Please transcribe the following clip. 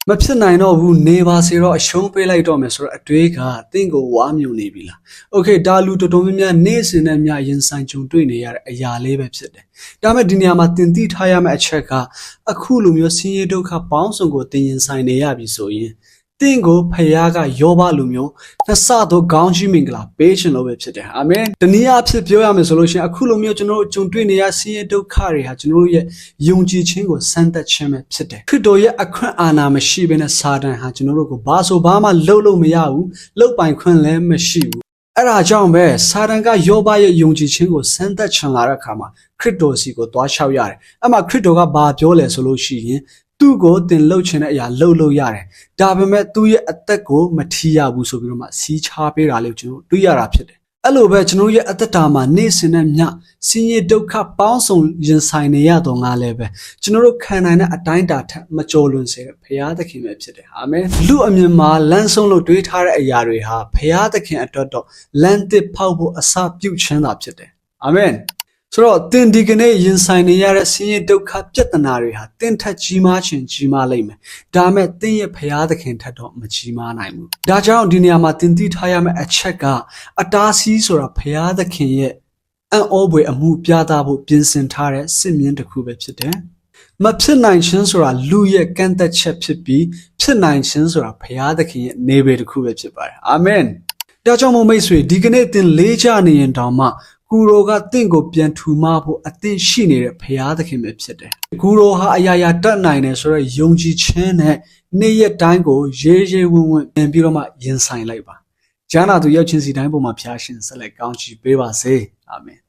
မဖြစ်နိုင်တော့ဘူးနေပါစေတော့အရှုံးပေးလိုက်တော့မယ်ဆိုတော့အတွေးကတင့်ကိုဝါမြုံနေပြီလားโอเคဒါလူတော်တော်များများနေ့စဉ်နဲ့များရင်ဆိုင်ကြုံတွေ့နေရတဲ့အရာလေးပဲဖြစ်တယ်ဒါပေမဲ့ဒီနေရာမှာတင်သိထားရမယ့်အချက်ကအခုလိုမျိုးဆင်းရဲဒုက္ခပေါင်းစုံကိုတင်ရင်ဆိုင်နေရပြီဆိုရင်တင့်ကိုဖယားကယောဘလူမျိုးနှစ်ဆသောခေါင်းကြီးမင်္ဂလာပေးရှင်လို့ပဲဖြစ်တယ်အာမင်တနည်းအားဖြင့်ပြောရမယ်ဆိုလို့ရှိရင်အခုလိုမျိုးကျွန်တော်တို့ကြုံတွေ့နေရဆင်းရဲဒုက္ခတွေဟာကျွန်တော်တို့ရဲ့ယုံကြည်ခြင်းကိုစမ်းသပ်ခြင်းပဲဖြစ်တယ်ခရစ်တော်ရဲ့အခွင့်အာဏာမရှိဘဲနဲ့စာတန်ဟာကျွန်တော်တို့ကိုဘာဆိုဘာမှလုပ်လို့မရဘူးလုပ်ပိုင်ခွင့်လည်းမရှိဘူးအဲ့ဒါကြောင့်ပဲစာတန်ကယောဘရဲ့ယုံကြည်ခြင်းကိုစမ်းသပ်ချင်လာတဲ့အခါမှာခရစ်တော်စီကိုသွားလျှောက်ရတယ်အဲ့မှာခရစ်တော်ကဘာပြောလဲဆိုလို့ရှိရင်သူ့ကိုတင်လှုပ်ချင်တဲ့အရာလှုပ်လို့ရတယ်ဒါပေမဲ့သူ့ရဲ့အသက်ကိုမထီရဘူးဆိုပြီးတော့မှစီးချားပေးတာလေးကျွန်တော်တွေ့ရတာဖြစ်တယ်အဲ့လိုပဲကျွန်တော်ရဲ့အသက်တာမှာနေ့စဉ်နဲ့ညဆင်းရဲဒုက္ခပေါင်းစုံရင်ဆိုင်နေရတော့ငါလည်းပဲကျွန်တော်တို့ခံနိုင်တဲ့အတိုင်းတာထက်မကျော်လွန်စေဘုရားသခင်ပဲဖြစ်တယ်အာမင်လူအမြင်မှာလမ်းဆုံးလို့တွေးထားတဲ့အရာတွေဟာဘုရားသခင်အတွက်တော့လမ်းသစ်ဖောက်ဖို့အစပြုခြင်းသာဖြစ်တယ်အာမင်ဆိုတော့တင်ဒီကနေ့ရင်ဆိုင်နေရတဲ့ဆင်းရဲဒုက္ခပြဿနာတွေဟာတင်ထက်ကြီးမားခြင်းကြီးမားလိမ့်မယ်။ဒါမဲ့တင်ရဲ့ဖရာသခင်ထက်တော့မကြီးမားနိုင်ဘူး။ဒါကြောင့်ဒီနေရာမှာတင်သိထားရမယ့်အချက်ကအတားဆီးဆိုတာဖရာသခင်ရဲ့အံ့ဩဖွယ်အမှုပြသဖို့ပြင်ဆင်ထားတဲ့စစ်မြင်းတစ်ခုပဲဖြစ်တယ်။မဖြစ်နိုင်ခြင်းဆိုတာလူရဲ့ကန့်သက်ချက်ဖြစ်ပြီးဖြစ်နိုင်ခြင်းဆိုတာဖရာသခင်ရဲ့နေပယ်တစ်ခုပဲဖြစ်ပါတယ်။အာမင်။ဒါကြောင့်မို့မိတ်ဆွေဒီကနေ့တင်လေးကြနေရင်တောင်မှကူရိုကတင့်ကိုပြန်ထူမဖို့အသင့်ရှိနေတဲ့ဘုရားသခင်ပဲဖြစ်တယ်။ကူရိုဟာအရာရာတတ်နိုင်တယ်ဆိုတော့ယုံကြည်ခြင်းနဲ့နေ့ရက်တိုင်းကိုရေးရေးဝံ့ဝံ့ပြန်ပြီးတော့မှရင်ဆိုင်လိုက်ပါ။ကျမ်းစာသူရောက်ချင်းစီတိုင်းပေါ်မှာဖျားရှင်ဆက်လက်ကောင်းချီးပေးပါစေ။အာမင်။